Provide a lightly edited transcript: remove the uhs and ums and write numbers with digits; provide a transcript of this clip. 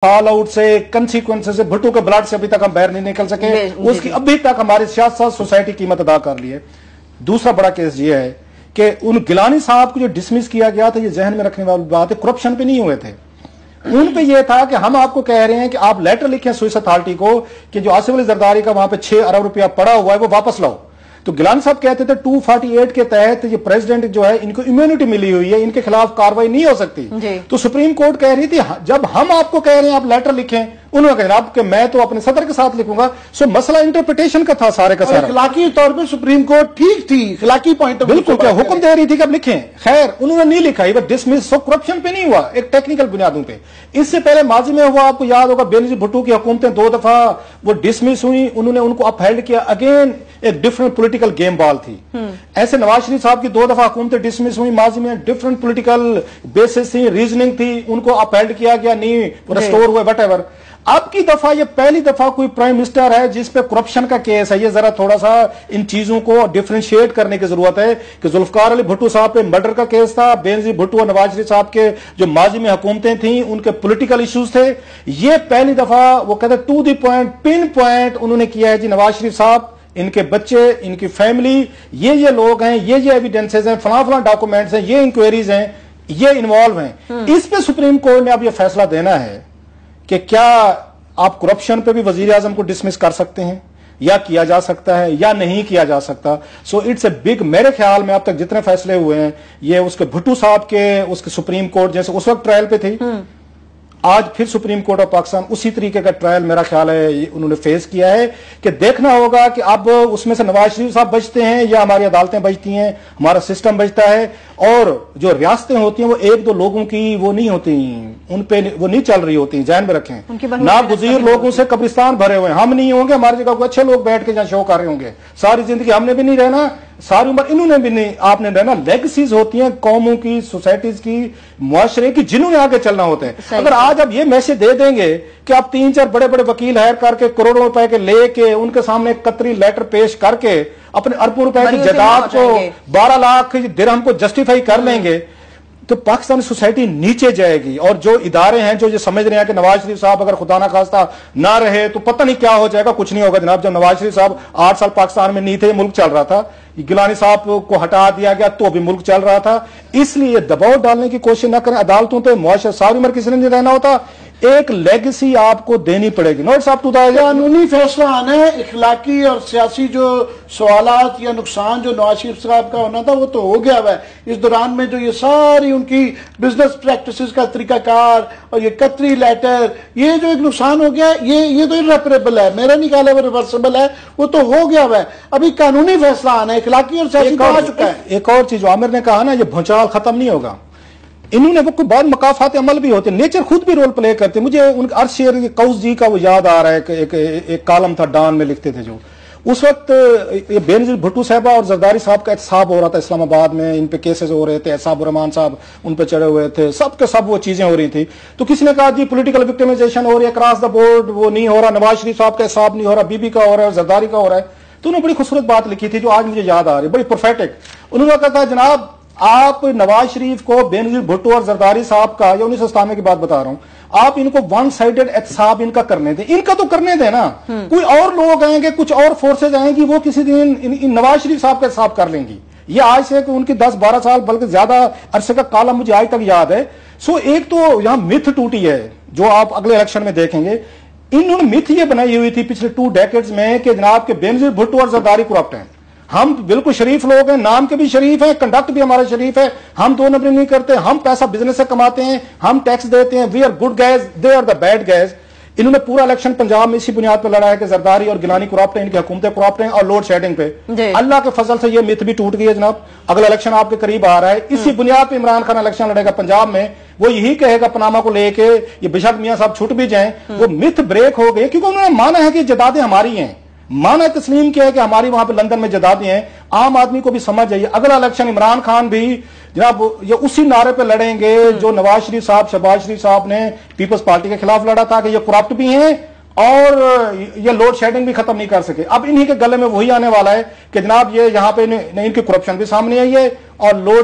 Fall out से, consequences से, भुट्टो के ब्लड से अभी तक हम बाहर नहीं निकल सके, उसकी अभी तक हमारी सियासत सोसाइटी कीमत अदा कर ली है। दूसरा बड़ा केस ये है कि उन गिलानी साहब को जो डिसमिस किया गया था, ये जहन में रखने वाली बात है, करप्शन पे नहीं हुए थे। उन पे ये था कि हम आपको कह रहे हैं कि आप लेटर लिखें स्विस अथॉरिटी को कि जो आसिफ अली जरदारी का वहां पे 6 अरब रुपया पड़ा हुआ है वो वापस लाओ। तो गिलानी साहब कहते थे 248 के तहत ये प्रेसिडेंट जो है इनको इम्यूनिटी मिली हुई है, इनके खिलाफ कार्रवाई नहीं हो सकती। तो सुप्रीम कोर्ट कह रही थी जब हम आपको कह रहे हैं आप लेटर लिखें, उन्होंने कहा जनाब कि मैं तो अपने सदर के साथ लिखूंगा। सो मसला इंटरप्रिटेशन का था सारे का सारा। इखलाकी तौर पर सुप्रीम कोर्ट ठीक थी, इखलाकी पॉइंट बिल्कुल क्या हुक्म दे रही थी कि अब लिखें, खैर उन्होंने नहीं लिखा, ये डिसमिस। सो करप्शन पे नहीं हुआ, एक टेक्निकल बुनियादों पे। इससे पहले माजी में हुआ, आपको याद होगा बेनजीर भुट्टो की हुकूमतें 2 दफा वो डिसमिस हुई, उन्होंने उनको अपहेल्ड किया, अगेन एक डिफरेंट पोलिटिकल गेम बॉल थी। ऐसे नवाज शरीफ साहब की 2 दफा हुकूमतें डिसमिस हुई, माजी में डिफरेंट पोलिटिकल बेसिस थी, रीजनिंग थी, उनको अपहेल्ड किया गया, नहीं रेस्टोर हुए, वट एवर। अब की दफा ये पहली दफा कोई प्राइम मिनिस्टर है जिस पे करप्शन का केस है। ये जरा थोड़ा सा इन चीजों को डिफरेंशिएट करने की जरूरत है कि जुल्फकार अली भुट्टो साहब पे मर्डर का केस था, बेनजीर भुट्टो और नवाज शरीफ साहब के जो माजी में हुकूमतें थी उनके पॉलिटिकल इश्यूज थे। ये पहली दफा वो कहते to the point, pin point उन्होंने किया है जी नवाज शरीफ साहब, इनके बच्चे, इनकी फैमिली, ये लोग हैं, ये एविडेंसेज हैं, फला डॉक्यूमेंट्स हैं, ये इंक्वायरीज हैं, ये इन्वॉल्व हैं। इस पे सुप्रीम कोर्ट ने अब ये फैसला देना है कि क्या आप करप्शन पे भी वजीर आजम को डिसमिस कर सकते हैं, या किया जा सकता है या नहीं किया जा सकता। सो इट्स ए बिग, मेरे ख्याल में अब तक जितने फैसले हुए हैं ये उसके भुट्टो साहब के, उसके सुप्रीम कोर्ट जैसे उस वक्त ट्रायल पे थी, आज फिर सुप्रीम कोर्ट ऑफ पाकिस्तान उसी तरीके का ट्रायल मेरा ख्याल है उन्होंने फेस किया है कि देखना होगा कि अब उसमें से नवाज शरीफ साहब बचते हैं या हमारी अदालतें बचती हैं, हमारा सिस्टम बचता है। और जो रियासतें होती हैं वो 1-2 लोगों की वो नहीं होती, उन पे वो नहीं चल रही होती, ध्यान में रखें। नागुज़ीर लोगों से कब्रिस्तान भरे हुए हैं, हम नहीं होंगे, हमारी जगह को अच्छे लोग बैठ के जहां शो कर रहे होंगे, सारी जिंदगी हमने भी नहीं रहना, सारी उम्र इन्होंने भी नहीं, आपने रहना। लेगेसीज होती हैं कौमों की, सोसाइटीज की, मुआशरे की, जिन्होंने आगे चलना होता है। अगर आज अब ये मैसेज दे देंगे कि आप 3-4 बड़े-बड़े वकील हायर करके करोड़ों रुपए के लेके उनके सामने कतरी लेटर पेश करके अपने अरबों रुपए की जायदाद को 12 लाख दिरहम को जस्टिफाई कर लेंगे तो पाकिस्तानी सोसाइटी नीचे जाएगी। और जो इदारे हैं जो ये समझ रहे हैं कि नवाज शरीफ साहब अगर खुदा ना खास्ता ना रहे तो पता नहीं क्या हो जाएगा, कुछ नहीं होगा जनाब। जब नवाज शरीफ साहब 8 साल पाकिस्तान में नहीं थे, मुल्क चल रहा था, गिलानी साहब को हटा दिया गया तो भी मुल्क चल रहा था। इसलिए दबाव डालने की कोशिश ना करें अदालतों पर, मुआशरा सारी उम्र किसी ने नहीं रहना होता, एक लेगेसी आपको देनी पड़ेगी। नोट साहब टू कानूनी फैसला आना है, इखलाकी और सियासी जो सवालात या नुकसान जो नवाज शरीफ साहब का होना था वो तो हो गया है। इस दौरान में जो ये सारी उनकी बिजनेस प्रैक्टिसेस का तरीकाकार और ये कतरी लेटर, ये जो एक नुकसान हो गया ये तो इररेपरेबल है, मेरा नहीं ख्याल है वो रिवर्सिबल है, वो तो हो गया है। अभी कानूनी फैसला आना है, इखलाकी और सियासी आ चुका है। एक और चीज आमिर ने कहा ना, ये भूचाल खत्म नहीं होगा, इन्होंने वो कोई बहुत मकाफात अमल भी होते, नेचर खुद भी रोल प्ले करते। मुझे उनके अरशेर कौस जी का वो याद आ रहा है कि एक कॉलम था डान में लिखते थे जो उस वक्त ये बेनजीर भुट्टो साहबा और जरदारी साहब का एहतसाब हो रहा था इस्लामाबाद में, इन पे केसेस हो रहे थे, एहसाब रहमान साहब उन पे चढ़े हुए थे, सब के सब वो चीजें हो रही थी। तो किसी ने कहा जी पॉलिटिकल विक्टिमाइजेशन हो रही है, क्रॉस द बोर्ड वो नहीं हो रहा, नवाज शरीफ साहब का एहसाब नहीं हो रहा, बीबी का हो रहा है, जरदारी का हो रहा है। तो उन्होंने बड़ी खूबसूरत बात लिखी थी जो आज मुझे याद आ रही है, बड़ी परफेक्ट। उन्होंने कहा जनाब आप नवाज शरीफ को, बेनजीर भुट्टो और जरदारी साहब का, या 1997 की बात बता रहा हूं, आप इनको वन साइडेड एहतसाब इनका करने दें, इनका तो करने दें ना। कोई और लोग आएंगे, कुछ और फोर्सेज आएंगी, वो किसी दिन नवाज शरीफ साहब का एहतसाब कर लेंगी। ये आज से कि उनकी 10-12 साल बल्कि ज्यादा अरसे का कालम मुझे आज तक याद है। सो एक तो यहां मिथ टूटी है जो आप अगले इलेक्शन में देखेंगे। इन्होंने मिथ ये बनाई हुई थी पिछले 2 डेकेड्स में कि जनाब के बेनजीर भुट्टो और जरदारी करप्ट हैं, हम बिल्कुल शरीफ लोग हैं, नाम के भी शरीफ हैं, कंडक्ट भी हमारा शरीफ है, हम 2 नंबरी नहीं करते, हम पैसा बिजनेस से कमाते हैं, हम टैक्स देते हैं, we are good guys, they are the bad guys. इन्होंने पूरा इलेक्शन पंजाब में इसी बुनियाद पर लड़ा है कि जरदारी और गिलानी करप्ट हैं, इनकी हुकूमतें करप्ट हैं, और लोड शेडिंग पे अल्लाह के फजल से ये मिथ भी टूट गई है जनाब। अगला इलेक्शन आपके करीब आ रहा है, इसी बुनियाद पर इमरान खान इलेक्शन लड़ेगा पंजाब में, वो यही कहेगा पनामा को लेके, ये बेशक मियां साहब छुट भी जाएं, वो मिथ ब्रेक हो गए क्योंकि उन्होंने माना है कि जदादें हमारी हैं, माना तस्लीम किया है कि हमारी वहां पे लंदन में जदादें हैं। आम आदमी को भी समझ जाइए, अगला इलेक्शन इमरान खान भी जनाब ये उसी नारे पे लड़ेंगे जो नवाज शरीफ साहब, शहबाज शरीफ साहब ने पीपल्स पार्टी के खिलाफ लड़ा था कि ये करप्ट भी हैं और ये लोड शेडिंग भी खत्म नहीं कर सके। अब इन्हीं के गले में वही आने वाला है कि जनाब ये यहाँ पे इनकी करप्शन भी सामने आई है और लोड